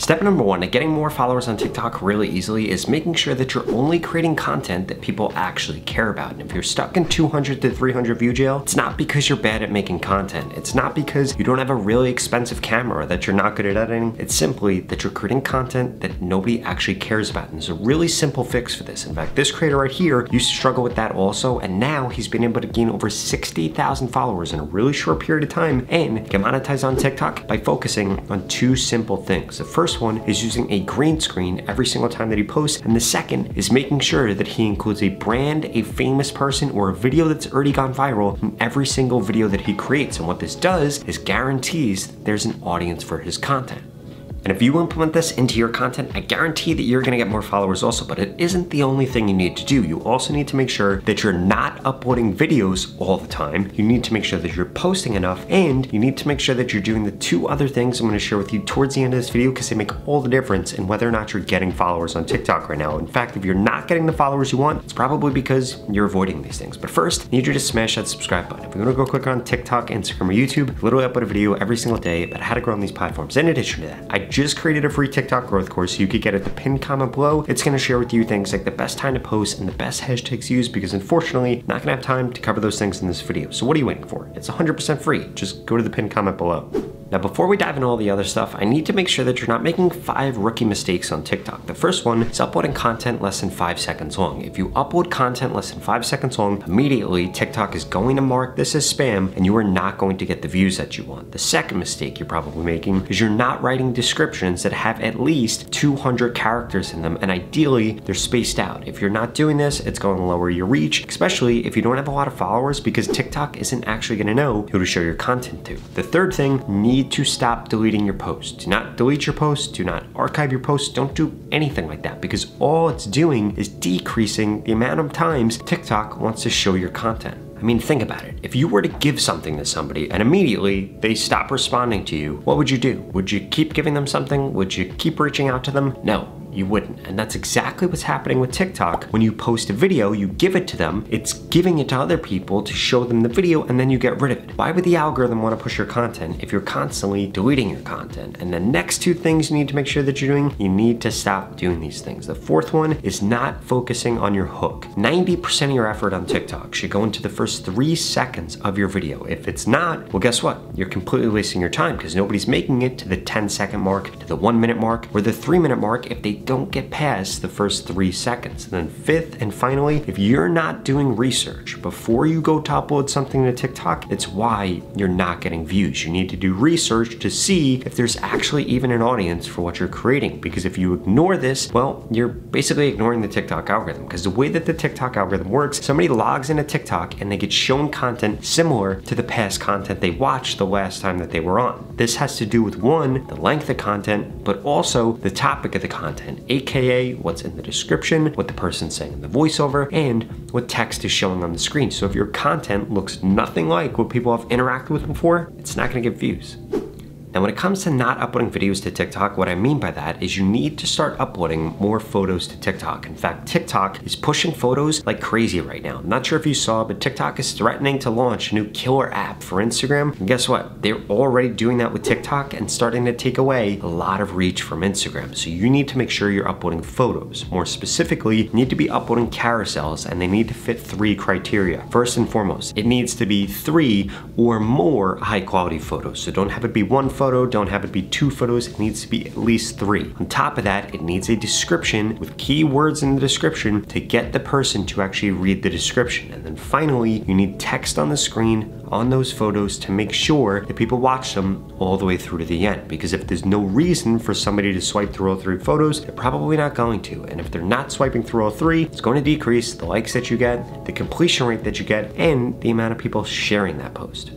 Step number one to getting more followers on TikTok really easily is making sure that you're only creating content that people actually care about. And if you're stuck in 200 to 300 view jail, it's not because you're bad at making content. It's not because you don't have a really expensive camera or that you're not good at editing. It's simply that you're creating content that nobody actually cares about. And there's a really simple fix for this. In fact, this creator right here used to struggle with that also, and now he's been able to gain over 60,000 followers in a really short period of time and get monetized on TikTok by focusing on two simple things. The first one is using a green screen every single time that he posts, and the second is making sure that he includes a brand, a famous person, or a video that's already gone viral in every single video that he creates. And what this does is guarantees that there's an audience for his content. And if you implement this into your content, I guarantee that you're gonna get more followers also, but it isn't the only thing you need to do. You also need to make sure that you're not uploading videos all the time. You need to make sure that you're posting enough, and you need to make sure that you're doing the two other things I'm gonna share with you towards the end of this video, because they make all the difference in whether or not you're getting followers on TikTok right now. In fact, if you're not getting the followers you want, it's probably because you're avoiding these things. But first, I need you to smash that subscribe button. If you're gonna go click on TikTok, Instagram, or YouTube, I literally upload a video every single day about how to grow on these platforms. In addition to that, I just created a free TikTok growth course you could get at the pinned comment below. It's gonna share with you things like the best time to post and the best hashtags to use, because unfortunately, not gonna have time to cover those things in this video. So what are you waiting for? It's 100% free. Just go to the pinned comment below. Now, before we dive into all the other stuff, I need to make sure that you're not making 5 rookie mistakes on TikTok. The first one is uploading content less than 5 seconds long. If you upload content less than 5 seconds long, immediately TikTok is going to mark this as spam and you are not going to get the views that you want. The second mistake you're probably making is you're not writing descriptions that have at least 200 characters in them, and ideally they're spaced out. If you're not doing this, it's going to lower your reach, especially if you don't have a lot of followers, because TikTok isn't actually going to know who to show your content to. The third thing, need to stop deleting your posts. Do not delete your posts, do not archive your posts, don't do anything like that, because all it's doing is decreasing the amount of times TikTok wants to show your content. I mean, think about it. If you were to give something to somebody and immediately they stop responding to you, what would you do? Would you keep giving them something? Would you keep reaching out to them? No. You wouldn't. And that's exactly what's happening with TikTok. When you post a video, you give it to them, it's giving it to other people to show them the video, and then you get rid of it. Why would the algorithm want to push your content if you're constantly deleting your content? And the next two things you need to make sure that you're doing, you need to stop doing these things. The fourth one is not focusing on your hook. 90% of your effort on TikTok should go into the first 3 seconds of your video. If it's not, well, guess what? You're completely wasting your time, because nobody's making it to the 10-second mark, to the 1-minute mark, or the 3-minute mark if they don't get past the first 3 seconds. And then fifth and finally, if you're not doing research before you go to upload something to TikTok, it's why you're not getting views. You need to do research to see if there's actually even an audience for what you're creating, because if you ignore this, well, you're basically ignoring the TikTok algorithm. Because the way that the TikTok algorithm works, somebody logs into TikTok and they get shown content similar to the past content they watched the last time that they were on. This has to do with, one, the length of content, but also the topic of the content, aka what's in the description, what the person's saying in the voiceover, and what text is showing on the screen. So if your content looks nothing like what people have interacted with before, it's not gonna get views. Now, when it comes to not uploading videos to TikTok, what I mean by that is you need to start uploading more photos to TikTok. In fact, TikTok is pushing photos like crazy right now. I'm not sure if you saw, but TikTok is threatening to launch a new killer app for Instagram. And guess what? They're already doing that with TikTok and starting to take away a lot of reach from Instagram. So you need to make sure you're uploading photos. More specifically, you need to be uploading carousels, and they need to fit 3 criteria. First and foremost, it needs to be 3 or more high quality photos. So don't have it be 1 photo, don't have it be 2 photos, it needs to be at least 3. On top of that, it needs a description with keywords in the description to get the person to actually read the description. And then finally, you need text on the screen on those photos to make sure that people watch them all the way through to the end. Because if there's no reason for somebody to swipe through all 3 photos, they're probably not going to. And if they're not swiping through all 3, it's going to decrease the likes that you get, the completion rate that you get, and the amount of people sharing that post.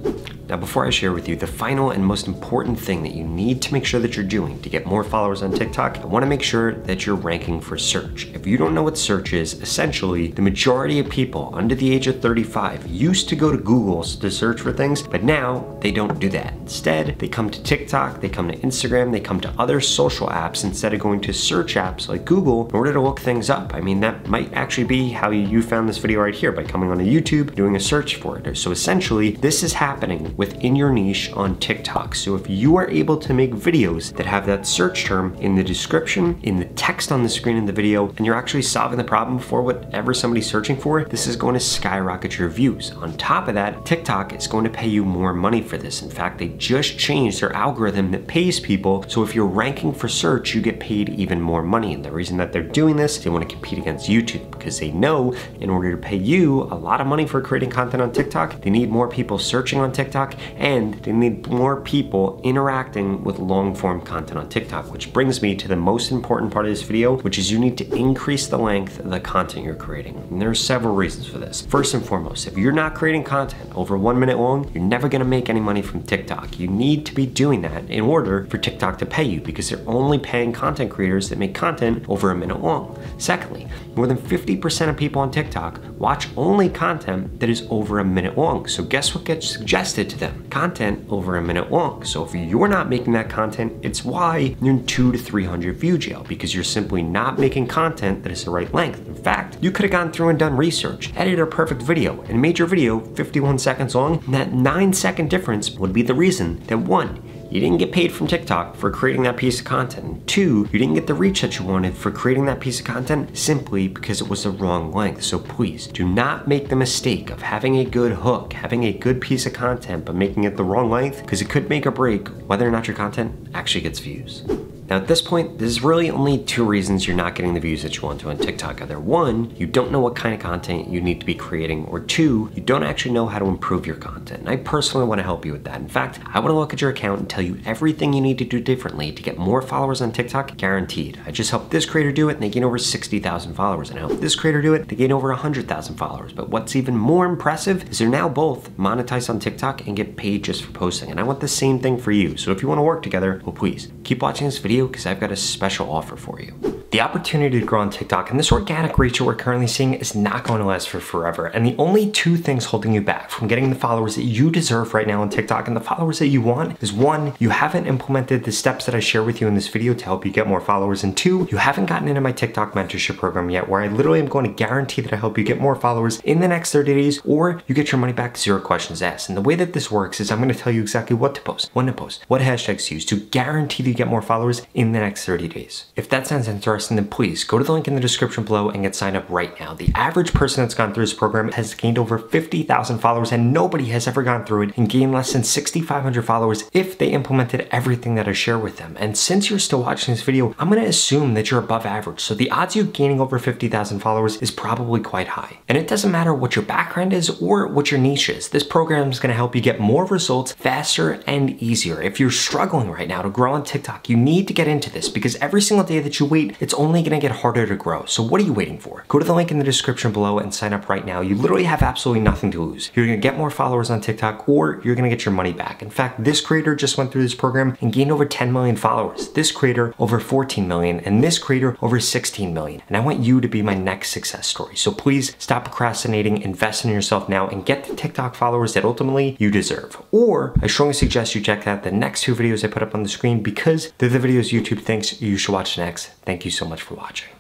Now, before I share with you the final and most important thing that you need to make sure that you're doing to get more followers on TikTok, I want to make sure that you're ranking for search. If you don't know what search is, essentially, the majority of people under the age of 35 used to go to Google to search for things, but now they don't do that. Instead, they come to TikTok, they come to Instagram, they come to other social apps instead of going to search apps like Google in order to look things up. I mean, that might actually be how you found this video right here, by coming on YouTube, doing a search for it. So essentially, this is happening within your niche on TikTok. So if you are able to make videos that have that search term in the description, in the text on the screen in the video, and you're actually solving the problem for whatever somebody's searching for, this is going to skyrocket your views. On top of that, TikTok is going to pay you more money for this. In fact, they just changed their algorithm that pays people. So if you're ranking for search, you get paid even more money. And the reason that they're doing this, they want to compete against YouTube because they know in order to pay you a lot of money for creating content on TikTok, they need more people searching on TikTok and they need more people interacting with long form content on TikTok, which brings me to the most important part of this video, which is you need to increase the length of the content you're creating. And there are several reasons for this. First and foremost, if you're not creating content over 1 minute long, you're never gonna make any money from TikTok. You need to be doing that in order for TikTok to pay you because they're only paying content creators that make content over 1 minute long. Secondly, more than 50% of people on TikTok watch only content that is over 1 minute long. So guess what gets suggested to them? Content over 1 minute long. So if you're not making that content, it's why you're in 200 to 300 view jail, because you're simply not making content that is the right length. In fact, you could have gone through and done research, edited a perfect video, and made your video 51 seconds long, and that 9-second difference would be the reason that 1, you didn't get paid from TikTok for creating that piece of content. And 2, you didn't get the reach that you wanted for creating that piece of content simply because it was the wrong length. So please do not make the mistake of having a good hook, having a good piece of content, but making it the wrong length, because it could make or break whether or not your content actually gets views. Now at this point, there's really only 2 reasons you're not getting the views that you want to on TikTok. Either 1, you don't know what kind of content you need to be creating, or 2, you don't actually know how to improve your content. And I personally want to help you with that. In fact, I want to look at your account and tell you everything you need to do differently to get more followers on TikTok, guaranteed. I just helped this creator do it and they gain over 60,000 followers. And I helped this creator do it, they gain over 100,000 followers. But what's even more impressive is they're now both monetized on TikTok and get paid just for posting. And I want the same thing for you. So if you want to work together, well, please keep watching this video because I've got a special offer for you. The opportunity to grow on TikTok and this organic reach that we're currently seeing is not going to last for forever. And the only 2 things holding you back from getting the followers that you deserve right now on TikTok and the followers that you want is 1, you haven't implemented the steps that I share with you in this video to help you get more followers, and 2, you haven't gotten into my TikTok mentorship program yet, where I literally am going to guarantee that I help you get more followers in the next 30 days, or you get your money back, 0 questions asked. And the way that this works is I'm going to tell you exactly what to post, when to post, what hashtags to use to guarantee that you get more followers in the next 30 days. If that sounds interesting, then please go to the link in the description below and get signed up right now. The average person that's gone through this program has gained over 50,000 followers, and nobody has ever gone through it and gained less than 6,500 followers if they implemented everything that I share with them. And since you're still watching this video, I'm going to assume that you're above average. So the odds of you gaining over 50,000 followers is probably quite high. And it doesn't matter what your background is or what your niche is. This program is going to help you get more results faster and easier. If you're struggling right now to grow on TikTok, you need to get into this, because every single day that you wait, it's only going to get harder to grow. So what are you waiting for? Go to the link in the description below and sign up right now. You literally have absolutely nothing to lose. You're going to get more followers on TikTok, or you're going to get your money back. In fact, this creator just went through this program and gained over 10 million followers. This creator over 14 million, and this creator over 16 million. And I want you to be my next success story. So please stop procrastinating, invest in yourself now, and get the TikTok followers that ultimately you deserve. Or I strongly suggest you check out the next 2 videos I put up on the screen, because they're the videos YouTube thinks you should watch next. Thank you so much for watching.